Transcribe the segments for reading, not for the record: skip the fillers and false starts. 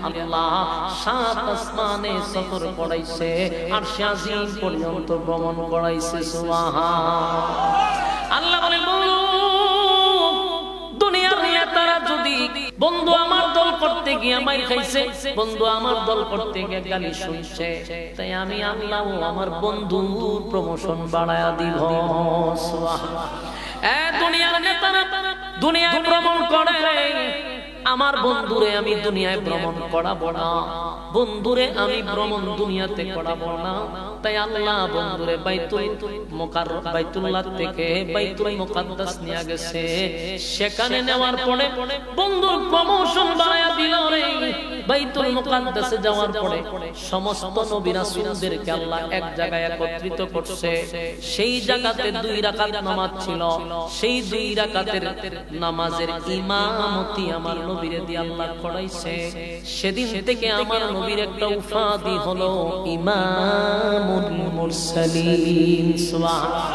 আল্লাহ 7 আসমানে সফর করাইছে, আরশে আজিম পর্যন্ত ভ্রমণ করাইছে। সুবহান আল্লাহ বলেন, দুনিয়ার নেতারা যদি বন্ধু আমার দল করতে গিয়ে মাইর খাইছে, বন্ধু আমার দল করতে গিয়ে গালি শুনছে, তাই আমি আল্লাহ আমার বন্ধুর প্রমোশন বাড়ায়া দিব। সুবহান দুনিয়ার নেতারা দুনিয়ায় ভ্রমণ করে, আমার বন্ধুরে আমি দুনিয়ায় ভ্রমণ করাবো না, বন্ধুরে আমি ভ্রমণ দুনিয়াতে করাবো না। তাই আল্লাহ বন্ধুরে বাইতুল্লাহ থেকে বাইতুল মুকাদ্দাস নিয়ে গেছে। সেখানে নেওয়ার পরে বন্ধুর প্রমোশন বাড়ায়া দিল রে। বাইতুল মুকাদ্দাসে যাওয়ার পরে সমস্ত নবী রাসূলদেরকে আল্লাহ এক জায়গায় একত্রিত করছে। সেই জায়গাতে 2 রাকাত নামাজ ছিল, সেই 2 রাকাতের নামাজের ইমামতি আমার নবীরে দিয়ে আল্লাহ করাইছে। সেদিন থেকে আমার নবীর একটা উপাধি হলো ইমামুল মুরসালিন। সুবহানাল্লাহ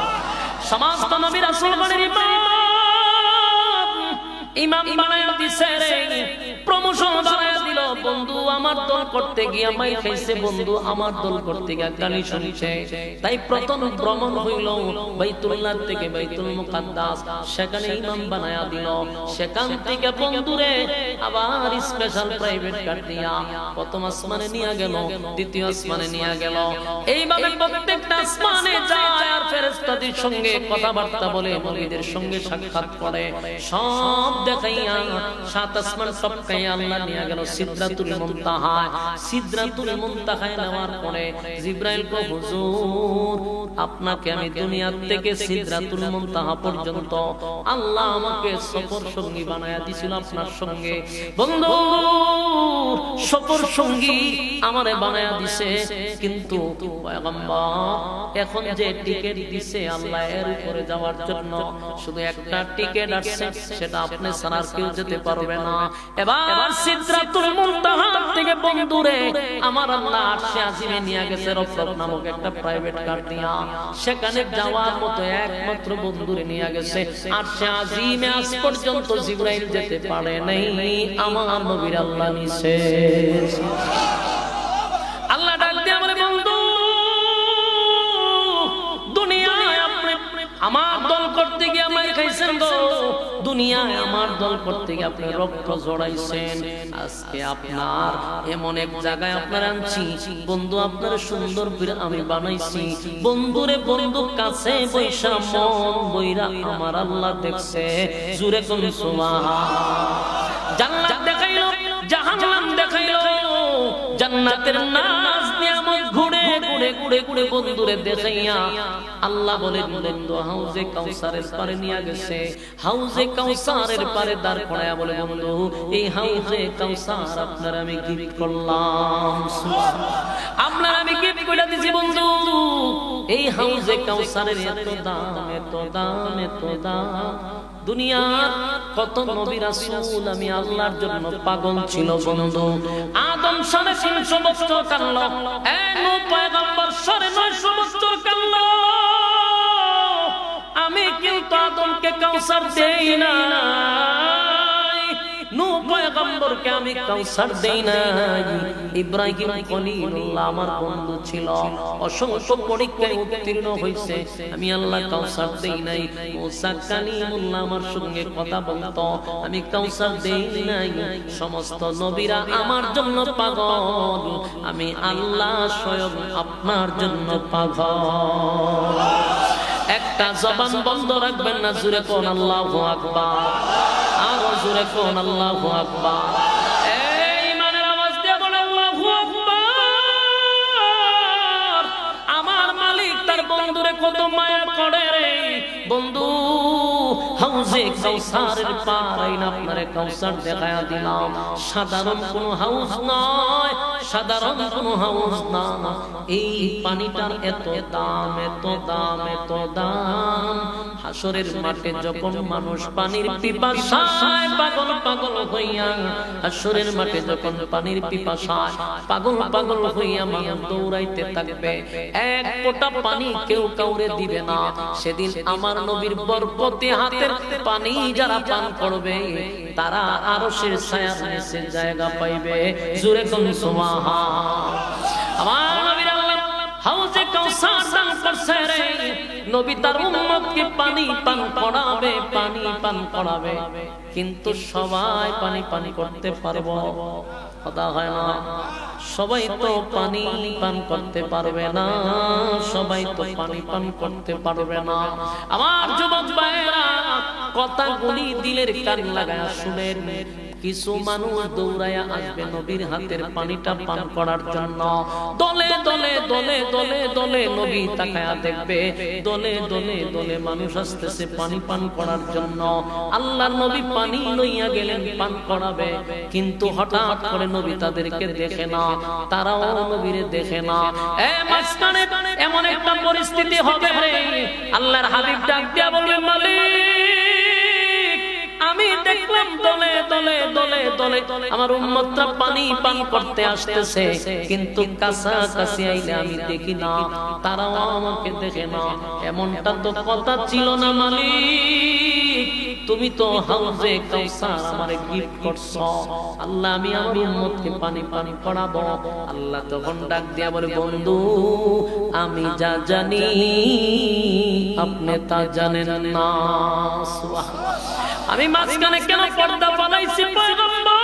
সমস্ত নবী রাসূলগণের ইমাম বানায়া দিছে রে, প্রমোশন বানায়া দিল। বন্ধু আমার দল করতে গিয়া মাইর খাইছে, বন্ধু আমার দল করতে গিয়া গালি শুনছে। তাই প্রথম ভ্রমণ হইল বাইতুল্লাহ থেকে বাইতুল মুকাদ্দাস, সেখানে ইমাম বানায়া দিল। সেখান থেকে বন্ধুরে আবার স্পেশাল প্রাইভেট কার দিয়া প্রথম আসমানে নিয়ে গেল, দ্বিতীয় আসমানে নিয়ে গেল। এইভাবে প্রত্যেকটা আসমানে যায় আর ফেরেশতাদের সঙ্গে কথাবার্তা বলে, নবীদের সঙ্গে সাক্ষাৎ করে, সব দেখাইয়া 7 আসমান টপকাইয়া আল্লাহ নিয়ে গেল সিদরাতুল মুনতাহা। সিদরাতুল মুনতাহায় নেওয়ার পরে জিবরাইল কো হুজুর, আপনাকে আমি দুনিয়া থেকে সিদরাতুল মুনতাহা পর্যন্ত আল্লাহ আমাকে সফর সঙ্গী বানায়া দিয়েছিল আপনার সঙ্গে। বন্ধু সফর সঙ্গী আমারে বানায়া দিছে, কিন্তু পয়গম্বর এখন যে টিকেট দিছে আল্লাহ এর উপরে যাওয়ার জন্য, শুধু একটা টিকেট আছে, সেটা আপনি ছাড়া আর কেউ যেতে পারবে না। এবার সিদরাতুল মুনতাহা থেকে বন্ধুরে আমার আল্লাহ আরশে আজিমে নিয়ে গেছে রফরফ নামক একটা প্রাইভেট কার দিয়া। সেখানে যাওয়ার মতো একমাত্র বন্ধুরে নিয়ে গেছে আরশে আজিমে। আজ পর্যন্ত জিবরাইল যেতে পারে নাই, আমার নবীর আল্লাহ নিছে। আল্লাহ ডাক দিয়ে বলে, বন্ধু দুনিয়ায় আপনি আমার দল করতে গিয়ে মাইর খাইছেন গো, দুনিয়ায় আমার দল করতে গিয়ে আপনি রক্ত জড়াইছেন। আজকে আপনার এমন এক জায়গায় আপনার আনছি, বন্ধু আপনার সুন্দর করে আমি বানাইছি। বন্ধুরে বন্ধু কাছে বৈশা মন বইরা আমার আল্লাহ দেখছে। জুরে কোন সুবহানাল্লাহ। জান্নাত দেখাইলো, জাহান্নাম দেখাইলো, জান্নাতের নাজ নিয়ামত ঘুরে ঘুরে ঘুরে ঘুরে বন্ধুরে দেখাইয়া আল্লাহ বলেন, বন্ধু হাউজে কাউসারের পারে নিয়ে গেছে। হাউজে কাউসারের পারে দাঁড় করায়া বলে, বন্ধু এই হাউজে কাউসার আপনার আমি গিফট করলাম। আপনার আমি গিফট করে দিছি বন্ধু। এই হাউজে কাউসারের এত দাম, এত দাম, এত দাম। দুনিয়ার কত নবী রাসূল আমি আল্লাহর জন্য পাগল ছিল বন্ধু। আদম 350 বছর কাঁদলো, নূহ পয়গম্বর 950 বছর কাঁদলো। আমি কিন্তু আদমকে কাউসার দেই না, নূহ পয়গম্বরকে আমি কাউসার দেই নাই। ইব্রাহিম খলিলুল্লাহ আমার বন্ধু ছিল, অসংখ্য পরীক্ষায় উত্তীর্ণ হইছে, আমি আল্লাহ কাউসার দেই নাই। মুসা কালিমুল্লাহ আমার সঙ্গে কথা বলতো, আমি কাউসার দেই নাই। সমস্ত নবীরা আমার জন্য পাগল, আমি আল্লাহ স্বয়ং আপনার জন্য পাগল। একটা জবান বন্ধ রাখবেন না, জোরে কোন আল্লাহু আকবার, আরো জোরে কোন আল্লাহু আকবার। এই ইমানের আওয়াজ দিয়ে বলেন আল্লাহু আকবার। আমার মালিক তার বন্ধুরে কত মায়া করে রে বন্ধু। হাউজে কাউসারের পার আইনা আপনারে কাউসার দেখায়া দিলাম। সাধারণ কোন হাউস নয়, সাধারণ কোনো হাউস না, এই পানিটার এত দাম, এত দাম, এত দাম। হাসরের মাঠে যখন মানুষ পানির পিপাসায় পাগল পাগল হইয়া, হাসরের মাঠে যখন পানির পিপাসায় পাগল পাগল হইয়া মানুষ দৌড়াইতে থাকবে, এক ফোঁটা পানি কেউ কাউরে দিবে না। সেদিন আমার নবীর বরকতি হাতের পানি যারা পান করবে তারা আরশের ছায়ার নিচে জায়গা পাইবে। জোরে কোন সুবহান। আমার নবীর আল্লাহ হাউজে কাউসার দান করছে রে, নবী তার উম্মতকে পানি পান করাবে, পানি পান করাবে, কিন্তু সবাই পানি পান করতে পারবো? কথা হয় না। সবাই তো পানি পান করতে পারবে না, সবাই তো পানি পান করতে পারবে না। আমার যুবক ভাইরা কথাগুলি দিলের কান লাগায় শুনেন। কিছু মানুষ দৌড়াইয়া আসবে নবীর হাতের পানিটা পান করার জন্য। দলে দলে দলে দলে দলে নবী তাকায়া দেখবে, দলে দলে দলে মানুষ আসতেছে পানি পান করার জন্য। আল্লাহর নবী পানি লইয়া গেলেন পান করাবে, কিন্তু হঠাৎ করে নবী তাদেরকে দেখে না, তারাও নবীরে দেখে না। মাঝখানে এমন একটা পরিস্থিতি হবে রে, আল্লাহর হাবিব ডাক দিয়া বলবেন, মালিক আমি দেখলাম দলে দলে দলে দলে আমার উম্মতরা পানি পান করতে আসতেছে, কিন্তু কাছাকাছি আইলে আমি দেখি না, তারাও আমাকে দেখে না। এমনটা তো কথা ছিল না মালিক, তুমি তো হাউজে কাউসার আমারে গিফট করছো। আল্লাহ আমি আমার উম্মতকে পানি পান করাবো। আল্লাহ তখন ডাক দিয়া বলে, বন্ধু আমি যা জানি আপনি তা জানেন না। সুবহানাল্লাহ। আমি মাঝখানে কেন পর্দা ফলাইছি পয়গম্বর?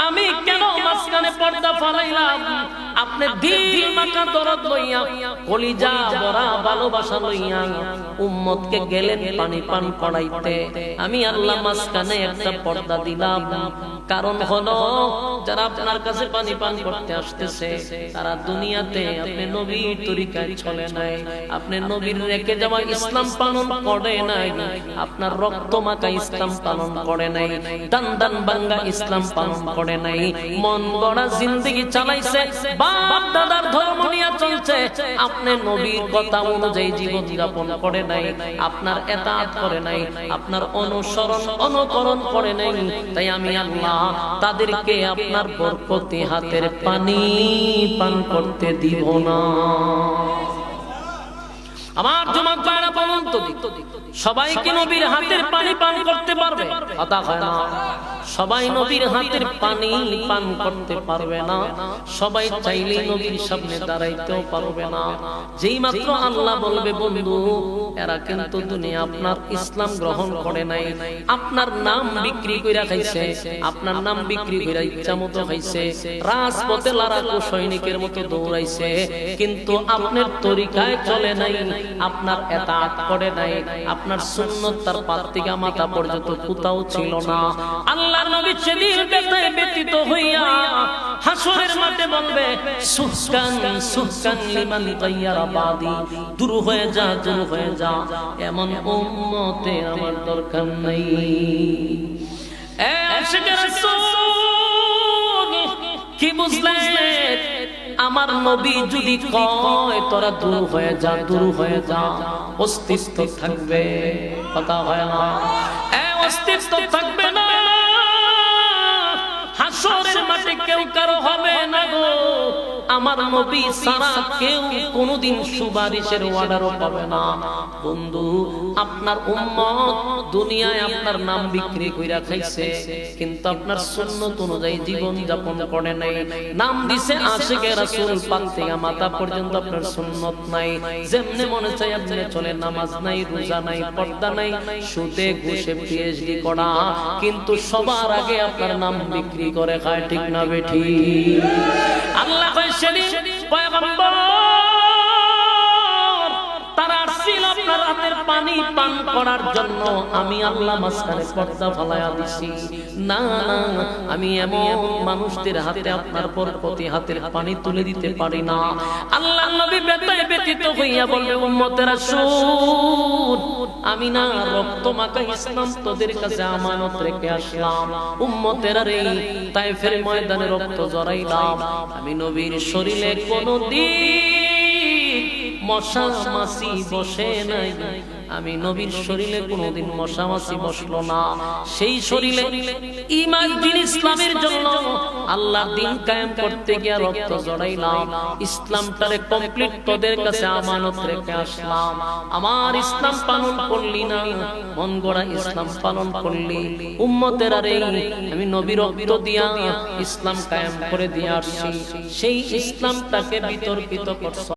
আমি কেন মাঝখানে পর্দা ফলাইলাম? আপনি দিল মাখা দরদ লইয়া, কলিজা ভরা ভালোবাসা লইয়া উম্মতকে গেলেন পানি পান করাইতে। আমি আল্লাহ মাঝখানে একটা পর্দা দিলাম, কারণ হলো যারা আপনার কাছে পানি পান করতে আসতেছে তারা দুনিয়াতে আপনি নবীর তরিকায় চলে নাই, আপনি নবীর রেখে যাওয়া ইসলাম পালন করে নাই, আপনার রক্ত মাখা ইসলাম পালন করে নাই, দান দান বাঙ্গা ইসলাম পালন করে নাই, মন গড়া জিন্দেগি চালাইছে, বাপ দাদার ধর্ম নিয়ে চলছে, আপনি নবীর কথা অনুযায়ী জীবন যাপন করে নাই, আপনার ইতাআত করে নাই, আপনার অনুসরণ অনুকরণ করে নাই। তাই আমি আল্লাহ তাদেরকে আপনার বরকতি হাতের পানি পান করতে দিব না। আমার যুবক ভাইরা বলুন তো, সবাই কি নবীর হাতের পানি পান করতে পারবে? কথা হয় না। সবাই নবীর হাতের পানি পান করতে পারবে না, সবাই চাইলে নবীর সামনে দাঁড়াইতেও পারবে না। যেই মাত্র আল্লাহ বলবে, বন্ধু এরা কিন্তু দুনিয়া আপনার ইসলাম গ্রহণ করে নাই, আপনার নাম বিক্রি কইরা খাইছে, আপনার নাম বিক্রি কইরা ইচ্ছা মতো খাইছে, রাজপথে লড়াকু সৈনিকের মতো দৌড়াইছে, কিন্তু আপনার তরিকায় চলে নাই, আপনার ইতাআত করে নাই, আপনার সুন্নাত তার পাত থেকে মাথা পর্যন্ত কোথাও ছিল না। আল্লাহর নবী সেদিন ব্যতীত হইয়া হাসরের মাঠে বলবে, সুহকান সুহকান লিমান গায়্যারা বাদি, দূর হয়ে যা, দূর হয়ে যা, এমন উম্মতের আমার দরকার নাই। এ আশিকে রাসূল কি বুঝলেন? আমার নবী যদি কয় তোরা দূর হয়ে যা, দূর হয়ে যা, অস্তিত্ব থাকবে। কথা হয় না। অস্তিত্ব থাকবে না, হাসরের মাঠে কেউ কারো হবে না গো। আমার নবী ছাড়া কেউ কোনোদিন সুপারিশের অর্ডারও পাবে না। বন্ধু আপনার উম্মত দুনিয়ায় আপনার নাম বিক্রি কইরা খাইছে, কিন্তু আপনার সুন্নাত অনুযায়ী জীবন যাপন করে নাই। নাম দিছে আশিকে রাসূল, পাক থেকে মাথা পর্যন্ত আপনার সুন্নাত নাই, যেমনে মনে চায় আপনি চলে, নামাজ নাই, রোজা নাই, পর্দা নাই, সুদে ঘুষে পিএইচডি করা, কিন্তু সবার আগে আপনার নাম বিক্রি করে খায়। ঠিক না বেঠি? আল্লাহ কয় সেদিন পয়গম্বর তারা ছিল আপনার হাতের পানি পান করার জন্য আমি আল্লাহ মাঝখানে পর্দা ফলাইয়া দিছি। না না, আমি এমন মানুষদের হাতে আপনার বরকতি হাতের পানি তুলে দিতে পারি না। আল্লাহর নবী ব্যথায় ব্যথিত হইয়া বলবে, উম্মতেরা শুন, আমি না রক্ত মাখা ইসলাম তোদের কাছে আমানত রেখে আসলাম। উম্মতেরা রে, তায়েফের ময়দানে রক্ত জড়াইলাম। আমি নবীর শরীরে কোনদিন মশা মাছি বসে নাই। আমি নবীর শরীরে কোনদিন মশা মাছি বসলো না। সেই শরীরে ঈমান দ্বীন ইসলামের জন্য আল্লাহর দ্বীন কায়েম করতে গিয়ে রক্ত জড়াইলাম। ইসলামটারে কমপ্লিট তোদের কাছে আমানত রেখে আসলাম। আমার ইসলাম পালন করলি না, মন গড়া ইসলাম পালন করলি। উম্মতেরা রে, আমি নবীর রক্ত দিয়া ইসলাম কায়েম করে দিয়ে আসছি। সেই ইসলামটাকে বিতর্কিত করছ।